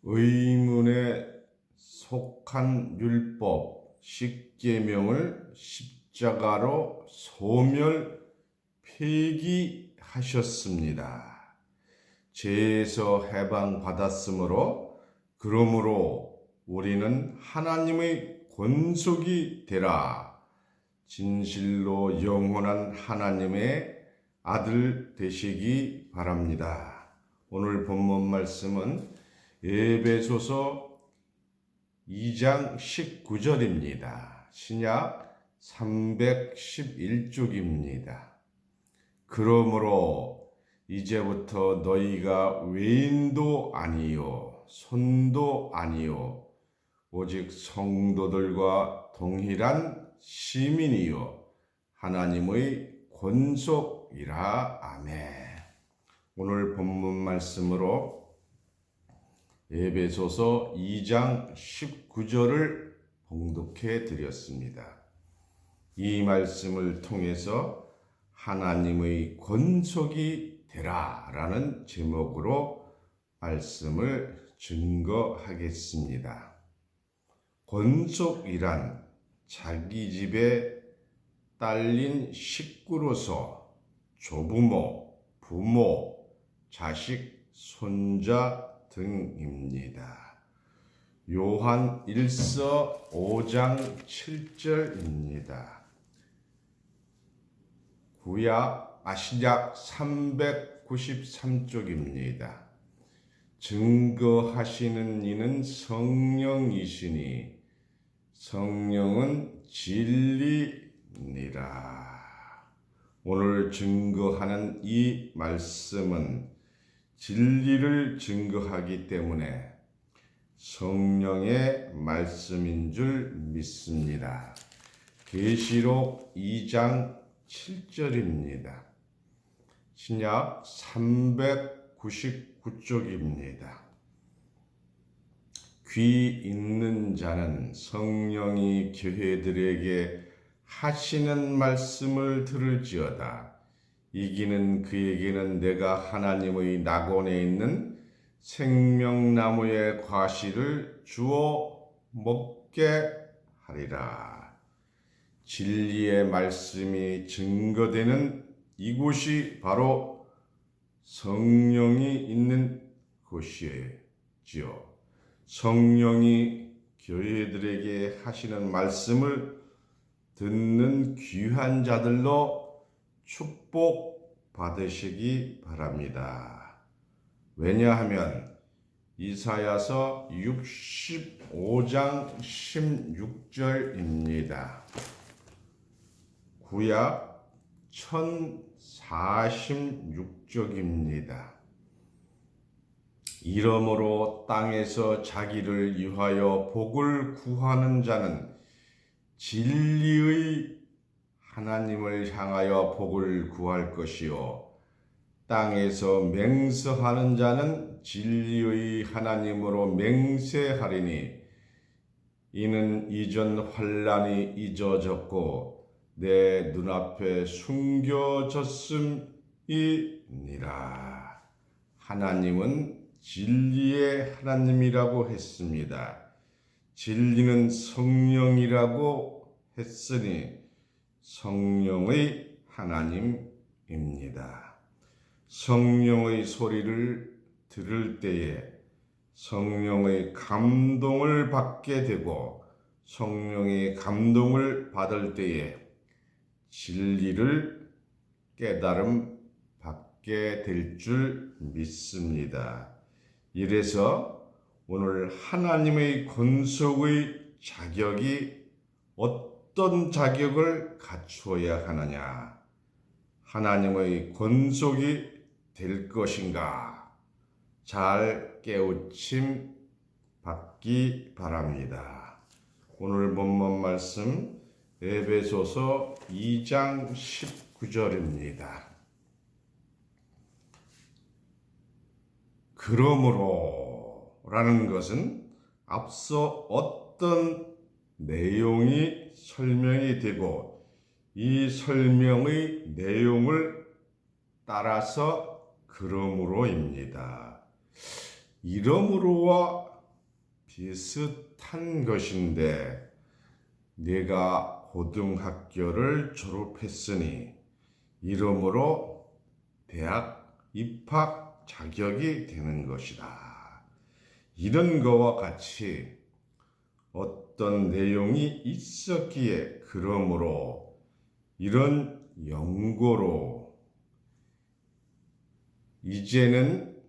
의문에 속한 율법 십계명을 십자가로 소멸 폐기하셨습니다. 죄에서 해방받았으므로 그러므로 우리는 하나님의 권속이 되라. 진실로 영원한 하나님의 아들 되시기 바랍니다. 오늘 본문 말씀은 에베소서 2장 19절입니다. 신약 311쪽입니다. 그러므로 이제부터 너희가 외인도 아니요 손도 아니요 오직 성도들과 동일한 시민이요 하나님의 권속이라. 아멘. 오늘 본문 말씀으로 에베소서 2장 19절을 봉독해 드렸습니다. 이 말씀을 통해서 하나님의 권속이 되라 라는 제목으로 말씀을 증거하겠습니다. 권속이란 자기 집에 딸린 식구로서 조부모, 부모, 자식, 손자 등입니다. 요한 1서 5장 7절입니다. 신약 393쪽입니다. 증거하시는 이는 성령이시니 성령은 진리니라. 오늘 증거하는 이 말씀은 진리를 증거하기 때문에 성령의 말씀인 줄 믿습니다. 계시록 2장 7절입니다. 신약 399쪽입니다. 귀 있는 자는 성령이 교회들에게 하시는 말씀을 들을지어다. 이기는 그에게는 내가 하나님의 낙원에 있는 생명나무의 과실을 주어 먹게 하리라. 진리의 말씀이 증거되는 이곳이 바로 성령이 있는 곳이지요. 성령이 교회들에게 하시는 말씀을 듣는 귀한 자들로 축복 받으시기 바랍니다. 왜냐하면 이사야서 65장 16절입니다. 구약 1046쪽입니다. 이러므로 땅에서 자기를 위하여 복을 구하는 자는 진리의 하나님을 향하여 복을 구할 것이요 땅에서 맹세하는 자는 진리의 하나님으로 맹세하리니 이는 이전 환난이 잊어졌고 내 눈앞에 숨겨졌음이니라. 하나님은 진리의 하나님이라고 했습니다. 진리는 성령이라고 했으니 성령의 하나님입니다. 성령의 소리를 들을 때에 성령의 감동을 받게 되고 성령의 감동을 받을 때에 진리를 깨달음 받게 될 줄 믿습니다. 이래서 오늘 하나님의 권속의 자격이 어떤 자격을 갖추어야 하느냐? 하나님의 권속이 될 것인가? 잘 깨우침 받기 바랍니다. 오늘 본문 말씀 에베소서 2장 19절입니다. 그러므로 라는 것은 앞서 어떤 내용이 설명이 되고 이 설명의 내용을 따라서 그러므로입니다. 이러므로와 비슷한 것인데 내가 고등학교를 졸업했으니 이러므로 대학 입학 자격이 되는 것이다. 이런 거와 같이 어떤 내용이 있었기에 그러므로 이런 연고로 이제는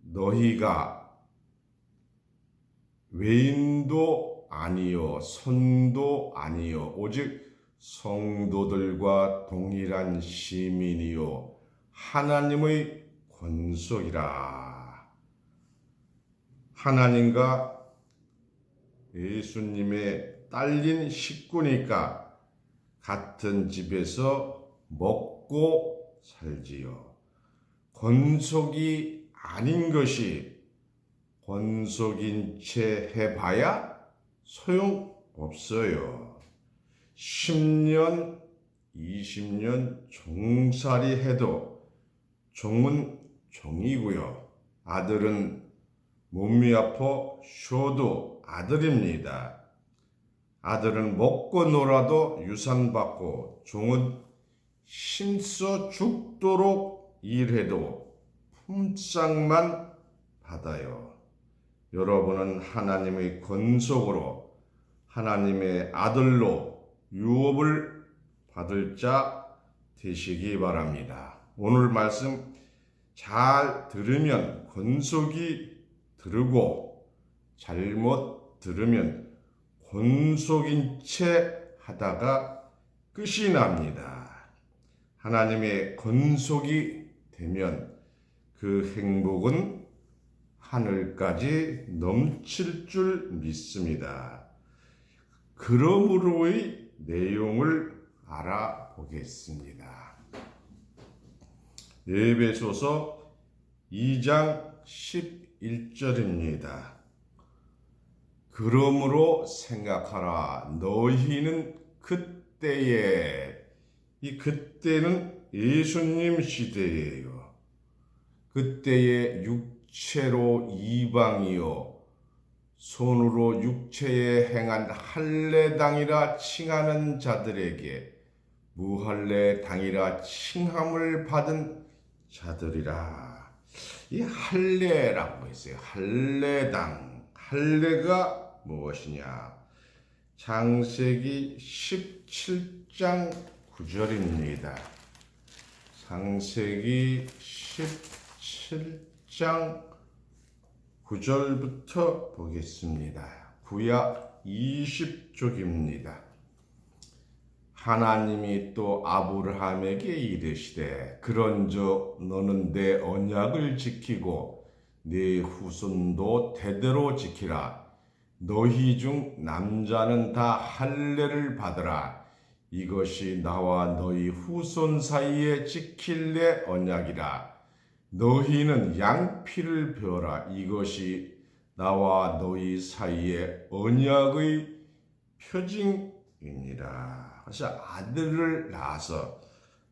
너희가 외인도 아니요 선도 아니요 오직 성도들과 동일한 시민이요 하나님의 권속이라. 하나님과 예수님의 딸린 식구니까 같은 집에서 먹고 살지요. 권속이 아닌 것이 권속인 채 해봐야 소용없어요. 10년, 20년 종살이 해도 종은 종이고요. 아들은 몸이 아파 쉬어도 아들입니다. 아들은 먹고 놀아도 유산받고 종은 힘써 죽도록 일해도 품삯만 받아요. 여러분은 하나님의 권속으로 하나님의 아들로 유업을 받을 자 되시기 바랍니다. 오늘 말씀 잘 들으면 권속이 들으고 잘못 들으면 권속인 채 하다가 끝이 납니다. 하나님의 권속이 되면 그 행복은 하늘까지 넘칠 줄 믿습니다. 그러므로의 내용을 알아보겠습니다. 에베소서 2장 11절입니다. 그러므로 생각하라. 너희는 그때에, 이 그때는 예수님 시대예요. 그때에 육체로 이방이요 손으로 육체에 행한 할례당이라 칭하는 자들에게 무할례당이라 칭함을 받은 자들이라. 이 할례라고 했어요. 할례당. 할례가 무엇이냐? 창세기 17장 9절입니다. 창세기 17장 9절부터 보겠습니다. 구약 20쪽입니다. 하나님이 또 아브라함에게 이르시되 그런즉 너는 내 언약을 지키고 네 후손도 대대로 지키라. 너희 중 남자는 다 할례를 받으라. 이것이 나와 너희 후손 사이에 지킬 내 언약이라. 너희는 양피를 베어라. 이것이 나와 너희 사이에 언약의 표징이니라. 그래서 아들을 낳아서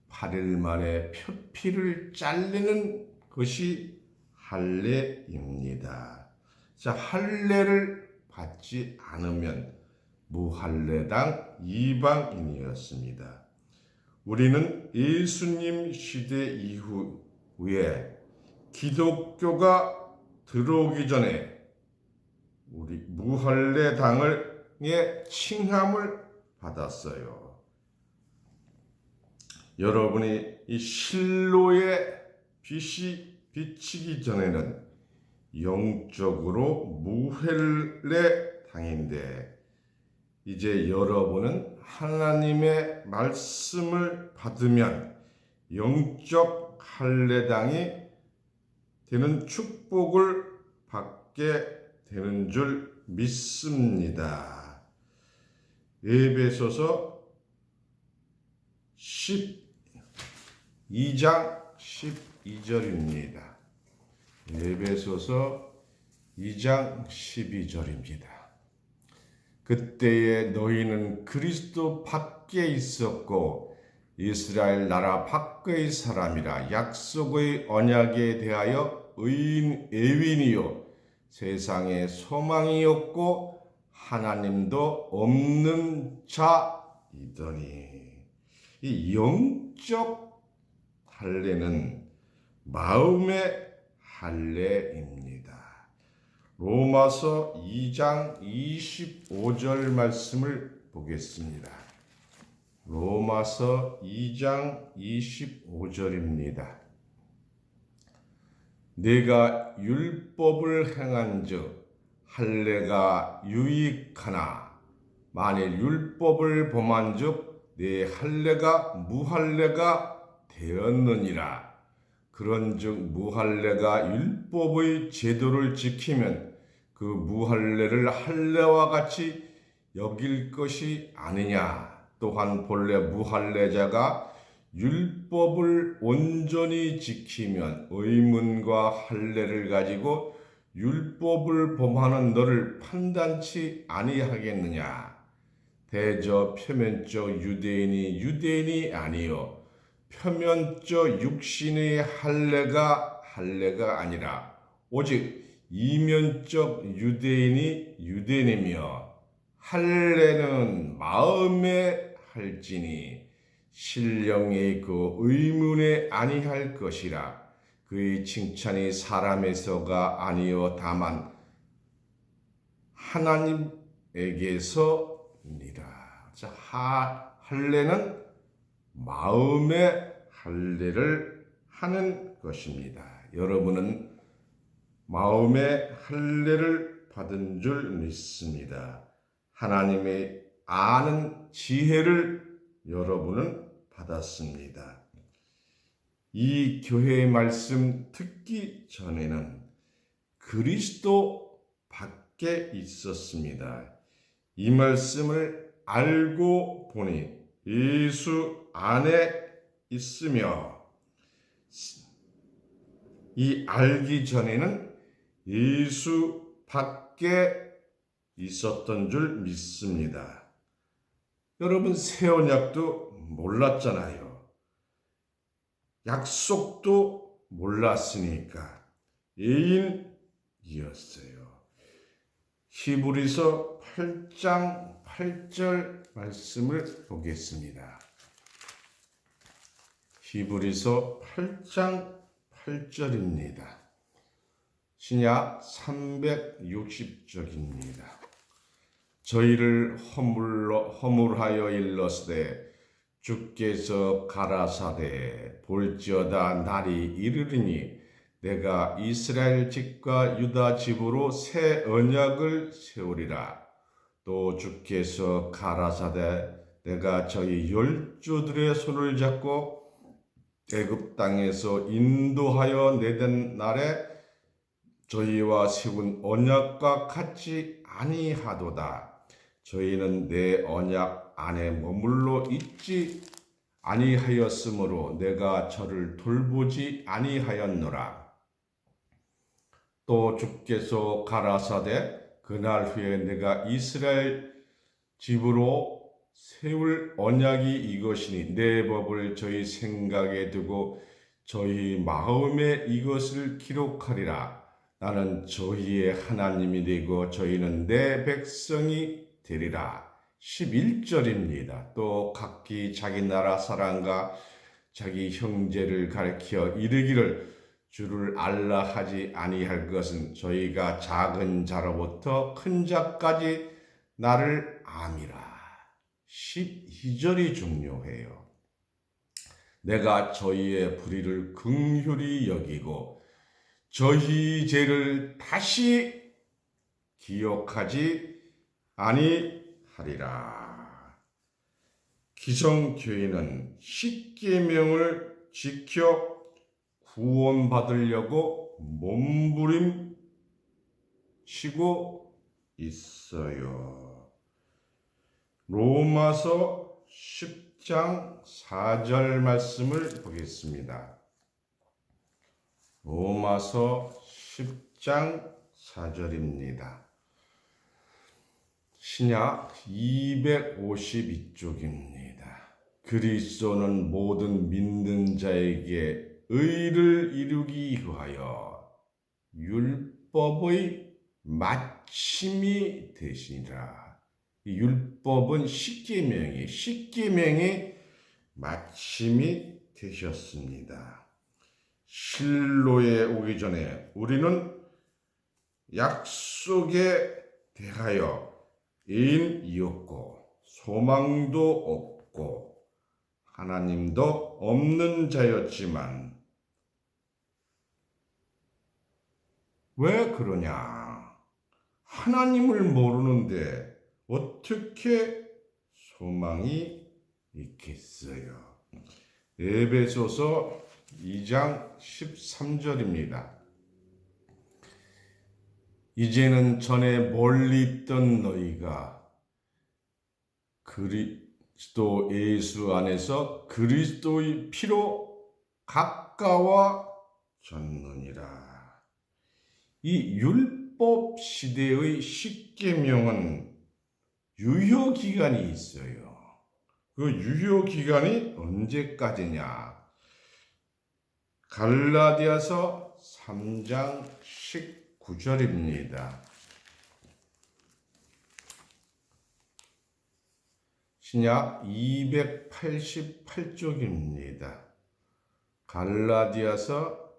8일 만에 표피를 잘리는 것이 할례입니다. 자, 할례를 받지 않으면 무할례당 이방인이었습니다. 우리는 예수님 시대 이후에 기독교가 들어오기 전에 우리 무할례당의 칭함을 받았어요. 여러분이 이 실로의 빛이 비치기 전에는 영적으로 무할례당인데 이제 여러분은 하나님의 말씀을 받으면 영적 할례당이 되는 축복을 받게 되는 줄 믿습니다. 에베소서 12장 12절입니다. 에베소서 2장 12절입니다. 그때에 너희는 그리스도 밖에 있었고 이스라엘 나라 밖의 사람이라 약속의 언약에 대하여 의인 애윈이요 세상에 소망이 없고 하나님도 없는 자이더니. 이 영적 할례는 마음의 할례입니다. 로마서 2장 25절 말씀을 보겠습니다. 로마서 2장 25절입니다. 내가 율법을 행한즉 할례가 유익하나 만일 율법을 범한즉 내 할례가 무할례가 되었느니라. 그런즉 무할례가 율법의 제도를 지키면 그 무할례를 할례와 같이 여길 것이 아니냐. 또한 본래 무할례자가 율법을 온전히 지키면 의문과 할례를 가지고 율법을 범하는 너를 판단치 아니하겠느냐. 대저 표면적 유대인이 아니요 표면적 육신의 할례가 아니라 오직 이면적 유대인이며 할례는 마음에 할지니 신령의 그 의문에 아니할 것이라. 그의 칭찬이 사람에서가 아니요 다만 하나님에게서니라. 자, 할례는 마음의 할례를 하는 것입니다. 여러분은 마음의 할례를 받은 줄 믿습니다. 하나님의 아는 지혜를 여러분은 받았습니다. 이 교회의 말씀 듣기 전에는 그리스도 밖에 있었습니다. 이 말씀을 알고 보니 예수 안에 있으며 이 알기 전에는 예수 밖에 있었던 줄 믿습니다. 여러분 새 언약도 몰랐잖아요. 약속도 몰랐으니까 애인이었어요. 히브리서 8장 8절 말씀을 보겠습니다. 히브리서 8장 8절입니다. 신약 360쪽입니다. 저희를 허물하여 일렀으되 주께서 가라사대 볼지어다 날이 이르리니 내가 이스라엘 집과 유다 집으로 새 언약을 세우리라. 또 주께서 가라사대 내가 저희 열조들의 손을 잡고 애굽 땅에서 인도하여 내던 날에 저희와 세운 언약과 같지 아니하도다. 저희는 내 언약 안에 머물러 있지 아니하였으므로 내가 저를 돌보지 아니하였노라. 또 주께서 가라사대 그날 후에 내가 이스라엘 집으로 세울 언약이 이것이니 내 법을 저희 생각에 두고 저희 마음에 이것을 기록하리라. 나는 저희의 하나님이 되고 저희는 내 백성이 되리라. 11절입니다. 또 각기 자기 나라 사람과 자기 형제를 가리켜 이르기를 주를 알라 하지 아니할 것은 저희가 작은 자로부터 큰 자까지 나를 암이라. 12절이 중요해요. 내가 저희의 불의를 긍휼히 여기고 저희 죄를 다시 기억하지 아니하리라. 기성교회는 십계명을 지켜 구원받으려고 몸부림치고 있어요. 로마서 10장 4절 말씀을 보겠습니다. 로마서 10장 4절입니다. 신약 252쪽입니다. 그리스도는 모든 믿는 자에게 의를 이루기 위하여 율법의 마침이 되시니라. 이 율법은 십계명이 마침이 되셨습니다. 실로에 오기 전에 우리는 약속에 대하여 애인이었고 소망도 없고 하나님도 없는 자였지만 왜 그러냐? 하나님을 모르는데 어떻게 소망이 있겠어요? 에베소서 2장 13절입니다. 이제는 전에 멀리 있던 너희가 그리스도 예수 안에서 그리스도의 피로 가까워졌느니라. 이 율법 시대의 십계명은 유효 기간이 있어요. 그 유효 기간이 언제까지냐? 갈라디아서 3장 19절입니다. 신약 288쪽입니다. 갈라디아서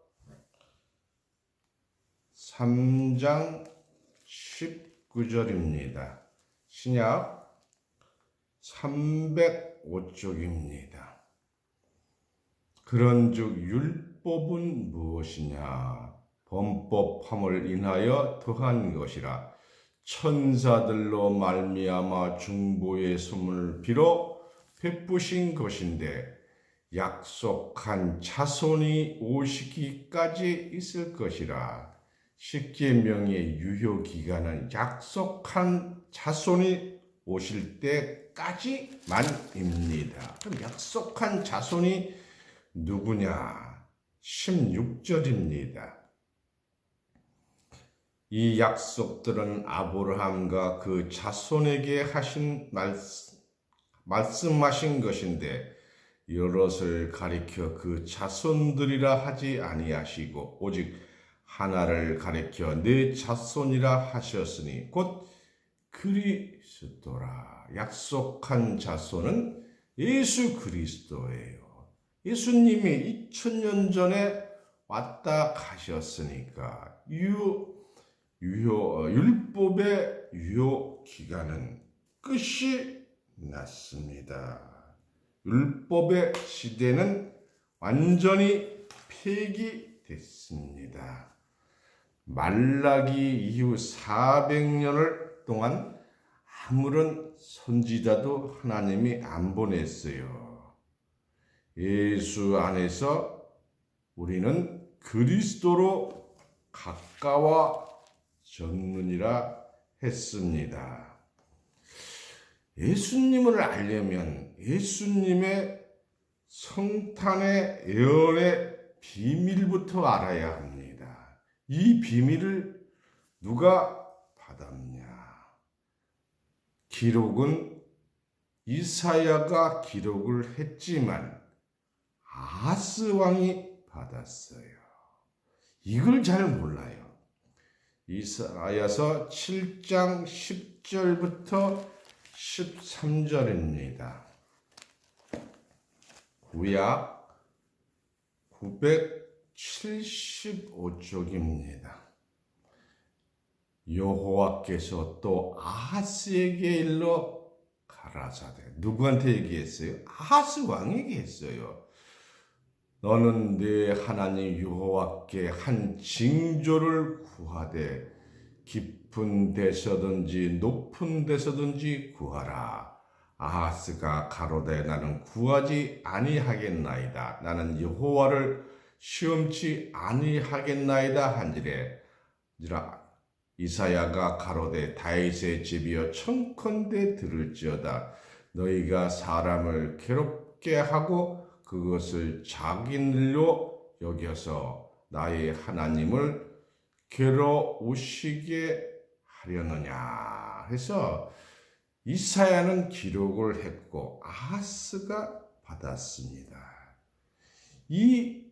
3장 19절입니다. 신약 305쪽입니다. 그런즉 율법은 무엇이냐? 범법함을 인하여 더한 것이라. 천사들로 말미암아 중보의 소문을 빌어 베푸신 것인데 약속한 자손이 오시기까지 있을 것이라. 십계명의 유효 기간은 약속한 자손이 오실 때까지만입니다. 그럼 약속한 자손이 누구냐? 16절입니다. 이 약속들은 아브라함과 그 자손에게 말씀하신 것인데 여럿을 가리켜 그 자손들이라 하지 아니하시고 오직 하나를 가리켜 내 자손이라 하셨으니 곧 그리스도라. 약속한 자손은 예수 그리스도예요. 예수님이 2000년 전에 왔다 가셨으니까 율법의 유효 기간은 끝이 났습니다. 율법의 시대는 완전히 폐기됐습니다. 말라기 이후 400년을 동안 아무런 선지자도 하나님이 안 보냈어요. 예수 안에서 우리는 그리스도로 가까워졌느니라 했습니다. 예수님을 알려면 예수님의 성탄의 예언의 비밀부터 알아야 합니다. 이 비밀을 누가 받았냐? 기록은 이사야가 기록을 했지만 아하스 왕이 받았어요. 이걸 잘 몰라요. 이사야서 7장 10절부터 13절입니다. 구약 975쪽입니다. 여호와께서 또 아하스에게 일러 가라사대. 누구한테 얘기했어요? 아하스 왕에게 했어요. 너는 네 하나님 여호와께 한 징조를 구하되 깊은 데서든지 높은 데서든지 구하라. 아하스가 가로되 나는 구하지 아니하겠나이다. 나는 여호와를 시험치 아니하겠나이다 한지라. 이사야가 가로되 다윗의 집이여 청컨대 들을지어다. 너희가 사람을 괴롭게 하고 그것을 자기 일로 여겨서 나의 하나님을 괴로우시게 하려느냐 해서 이사야는 기록을 했고 아하스가 받았습니다. 이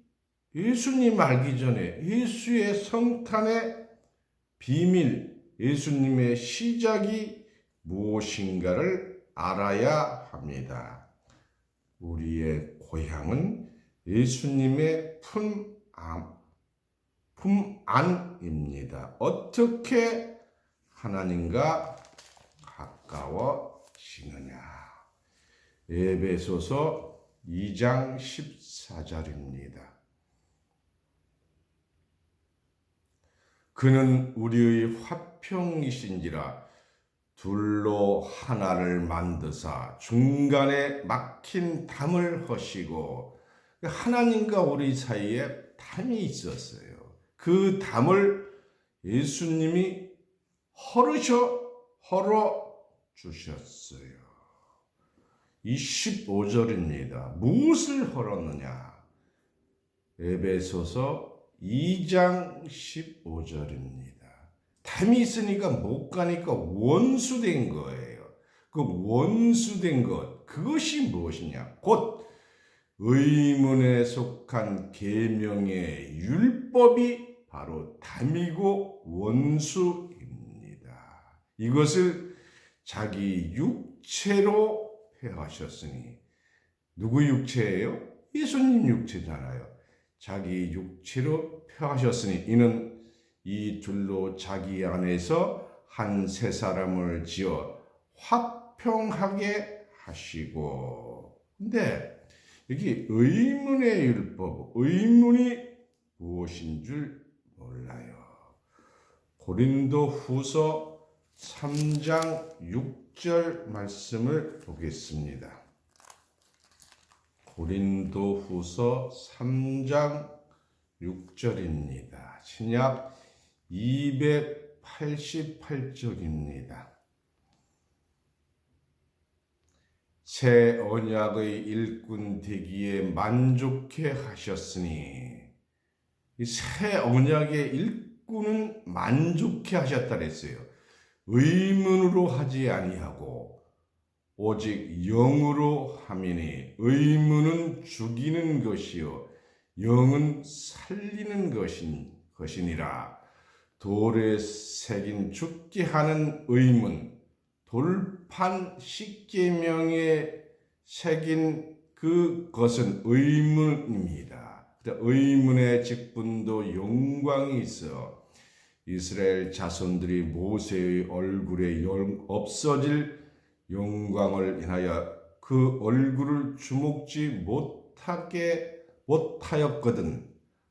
예수님 알기 전에 예수의 성탄의 비밀, 예수님의 시작이 무엇인가를 알아야 합니다. 우리의 고향은 예수님의 품 안입니다. 어떻게 하나님과 가까워지느냐. 에베소서 2장 14절입니다. 그는 우리의 화평이신지라 둘로 하나를 만드사 중간에 막힌 담을 허시고, 하나님과 우리 사이에 담이 있었어요. 그 담을 예수님이 헐어 주셨어요. 25절입니다. 무엇을 헐었느냐? 에베소서 2장 15절입니다. 담이 있으니까 못 가니까 원수된 거예요. 그 원수된 것, 그것이 무엇이냐? 곧 의문에 속한 계명의 율법이 바로 담이고 원수입니다. 이것을 자기 육체로 폐하셨으니, 누구 육체예요? 예수님 육체잖아요. 자기 육체로 폐하셨으니 이는 이 둘로 자기 안에서 한 세 사람을 지어 화평하게 하시고. 근데 여기 의문의 율법, 의문이 무엇인 줄 몰라요. 고린도후서 3장 6절 말씀을 보겠습니다. 고린도후서 3장 6절입니다. 신약 288쪽입니다. 새 언약의 일꾼 되기에 만족해 하셨으니, 이 새 언약의 일꾼은 만족해 하셨다 그랬어요. 의문으로 하지 아니하고 오직 영으로 함이니, 의문은 죽이는 것이요 영은 살리는 것이니라. 돌에 새긴 죽게 하는 의문, 돌판 십계명에 새긴 그것은 의문입니다. 의문의 직분도 영광이 있어 이스라엘 자손들이 모세의 얼굴에 없어질 영광을 인하여 그 얼굴을 주목지 못하였거든.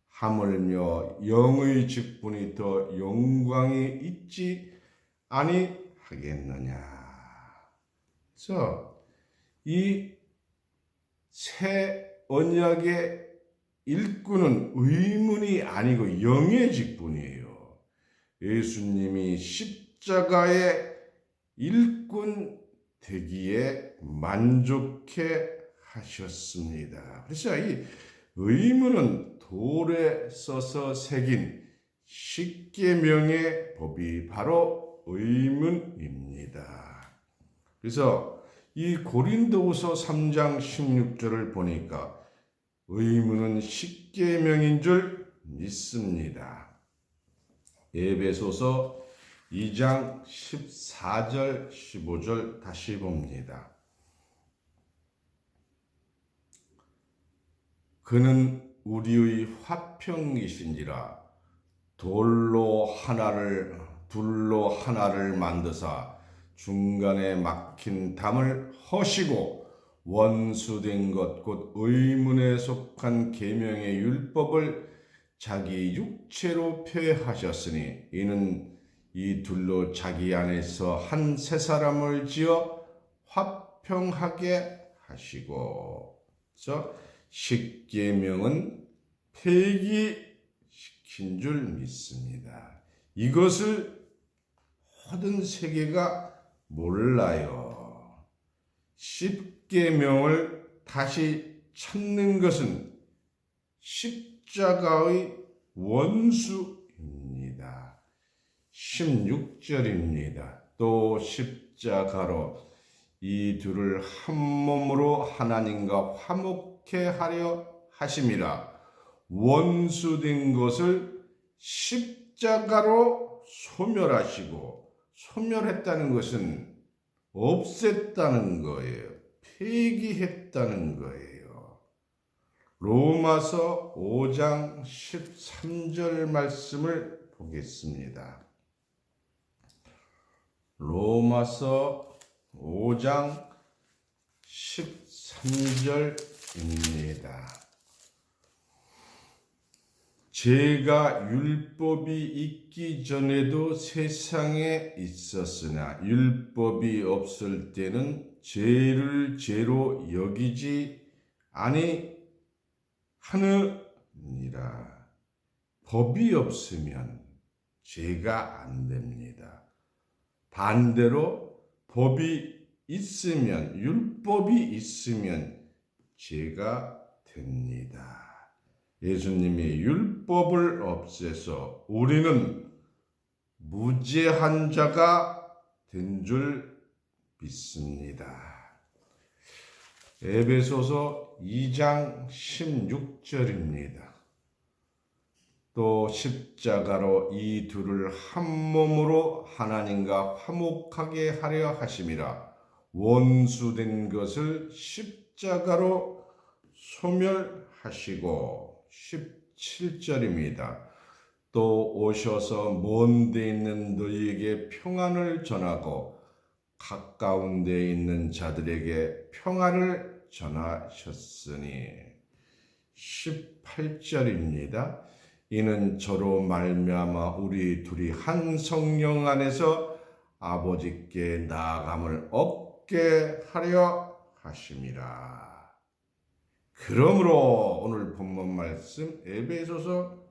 하물며 영의 직분이 더 영광이 있지 아니하겠느냐. 그래서 이 새 언약의 일꾼은 의문이 아니고 영의 직분이에요. 예수님이 십자가의 일꾼 되기에 만족해 하셨습니다. 그래서 이 의문은 돌에 써서 새긴 십계명의 법이 바로 의문입니다. 그래서 이 고린도후서 3장 16절을 보니까 의문은 십계명인 줄 믿습니다. 에베소서 2장 14절 15절 다시 봅니다. 그는 우리의 화평이신지라 둘로 하나를 만드사 중간에 막힌 담을 허시고 원수된 것 곧 의문에 속한 계명의 율법을 자기 육체로 폐하셨으니 이는 이 둘로 자기 안에서 한 세 사람을 지어 화평하게 하시고. 그래서 십계명은 폐기시킨 줄 믿습니다. 이것을 모든 세계가 몰라요. 십계명을 다시 찾는 것은 십자가의 원수입니다. 16절입니다. 또 십자가로 이 둘을 한 몸으로 하나님과 화목케 하려 하심이라. 원수된 것을 십자가로 소멸하시고, 소멸했다는 것은 없앴다는 거예요. 폐기했다는 거예요. 로마서 5장 13절 말씀을 보겠습니다. 로마서 5장 13절입니다. 죄가 율법이 있기 전에도 세상에 있었으나 율법이 없을 때는 죄를 죄로 여기지 아니하느니라. 법이 없으면 죄가 안 됩니다. 반대로 법이 있으면, 율법이 있으면 죄가 됩니다. 예수님이 율법을 없애서 우리는 무죄한 자가 된 줄 믿습니다. 에베소서 2장 16절입니다. 또 십자가로 이 둘을 한 몸으로 하나님과 화목하게 하려 하심이라. 원수된 것을 십자가로 소멸하시고. 17절입니다. 또 오셔서 먼 데 있는 너희에게 평안을 전하고 가까운 데 있는 자들에게 평안을 전하셨으니. 18절입니다. 이는 저로 말미암아 우리 둘이 한 성령 안에서 아버지께 나아감을 얻게 하려 하심이라. 그러므로 오늘 본문 말씀 에베소서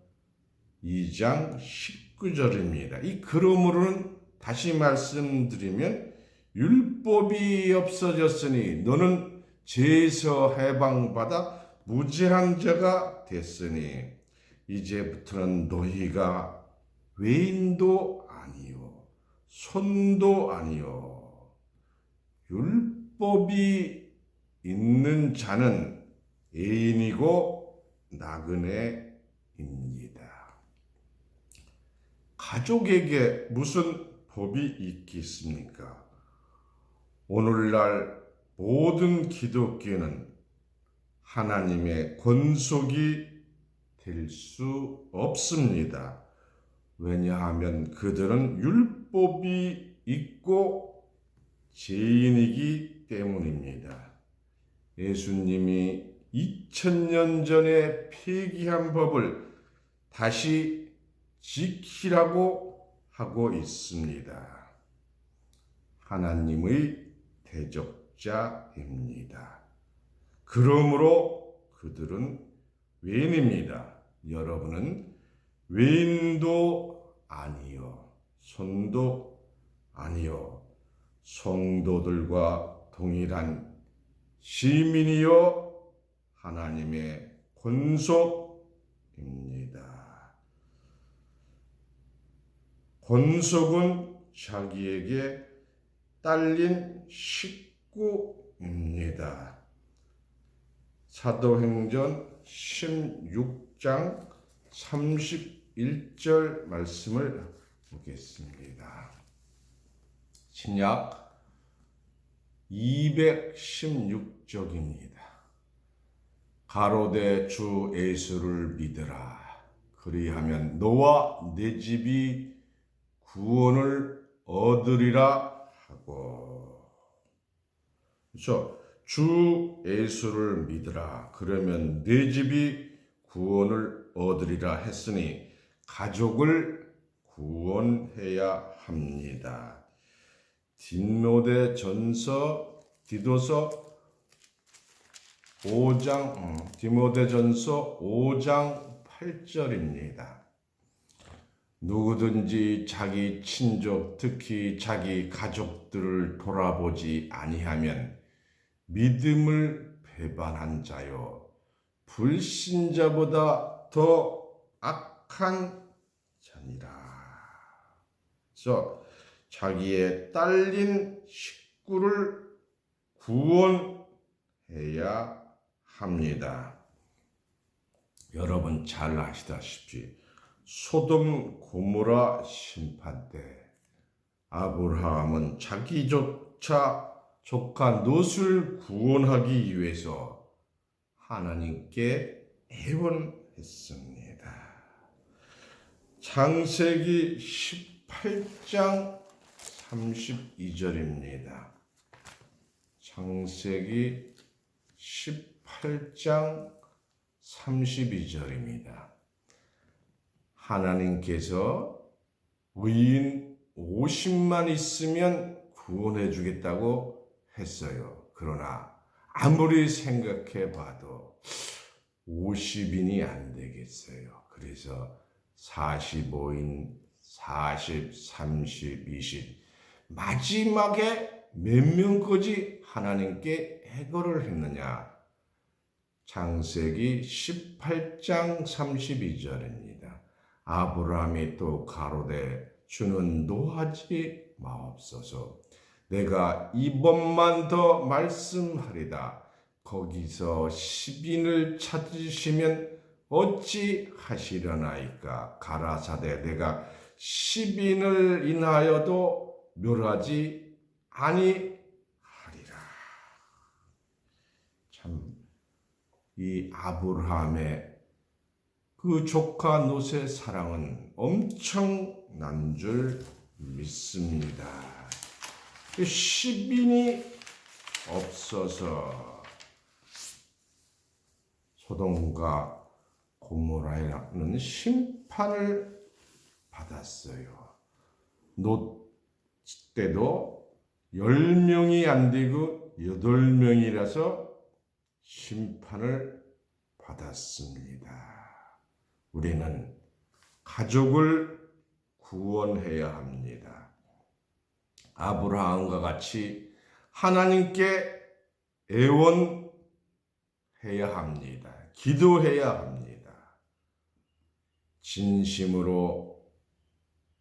2장 19절입니다. 이 그러므로는 다시 말씀드리면 율법이 없어졌으니 너는 죄에서 해방받아 무죄한 자가 됐으니 이제부터는 너희가 외인도 아니요 손도 아니요 율법이 있는 자는 애인이고 나그네입니다. 가족에게 무슨 법이 있겠습니까? 오늘날 모든 기독교는 하나님의 권속이 될 수 없습니다. 왜냐하면 그들은 율법이 있고 죄인이기 때문입니다. 예수님이 2000년 전에 폐기한 법을 다시 지키라고 하고 있습니다. 하나님의 대적자입니다. 그러므로 그들은 외인입니다. 여러분은 외인도 아니요, 손도 아니요, 성도들과 동일한 시민이요, 하나님의 권속입니다. 권속은 자기에게 딸린 식구입니다. 사도행전 16장 31절 말씀을 보겠습니다. 신약 216쪽입니다. 가로되 주 예수를 믿으라. 그리하면 너와 내 집이 구원을 얻으리라 하고. 그렇죠? 주 예수를 믿으라. 그러면 내 집이 구원을 얻으리라 했으니 가족을 구원해야 합니다. 디모데전서 5장 8절입니다. 누구든지 자기 친족, 특히 자기 가족들을 돌아보지 아니하면 믿음을 배반한 자요, 불신자보다 더 악한 자니라. 그래서 자기의 딸린 식구를 구원해야 합니다. 여러분 잘 아시다시피 소돔 고모라 심판 때 아브라함은 자기조차 조카 롯을 구원하기 위해서 하나님께 애원했습니다. 창세기 18장 32절입니다. 창세기 18장 32절입니다. 하나님께서 의인 50만 있으면 구원해 주겠다고 했어요. 그러나 아무리 생각해 봐도 50인이 안 되겠어요. 그래서 45인, 40, 30, 20 마지막에 몇 명까지 하나님께 해결을 했느냐? 창세기 18장 32절입니다. 아브라함이 또 가로되 주는 노하지 마옵소서. 내가 이번만 더 말씀하리다. 거기서 10인을 찾으시면 어찌 하시려나이까? 가라사대 내가 10인을 인하여도 멸하지 아니하리라. 참 이 아브라함의 그 조카 롯의 사랑은 엄청난 줄 믿습니다. 10인이 없어서 소돔과 고모라라는 심판을 받았어요. 롯 때도 10명이 안 되고 8명이라서 심판을 받았습니다. 우리는 가족을 구원해야 합니다. 아브라함과 같이 하나님께 애원해야 합니다. 기도해야 합니다. 진심으로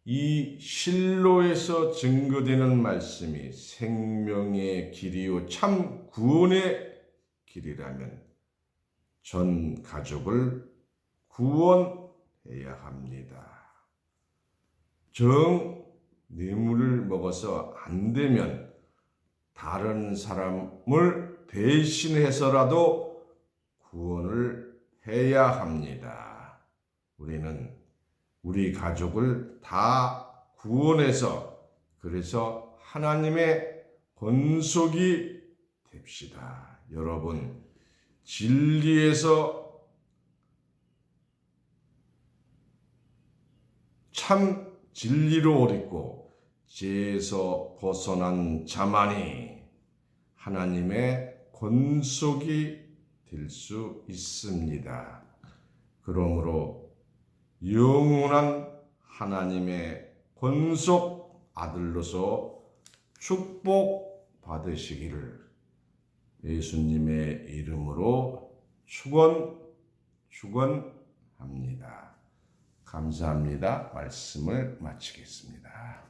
이 실로에서 증거되는 말씀이 생명의 길이요 참 구원의 길이라면 전 가족을 구원해야 합니다. 정 뇌물을 먹어서 안 되면 다른 사람을 대신해서라도 구원을 해야 합니다. 우리는 우리 가족을 다 구원해서 그래서 하나님의 권속이 됩시다. 여러분, 진리에서 참 진리로 옳고 죄에서 벗어난 자만이 하나님의 권속이 될 수 있습니다. 그러므로 영원한 하나님의 권속 아들로서 축복 받으시기를 예수님의 이름으로 축원합니다. 감사합니다. 말씀을 마치겠습니다.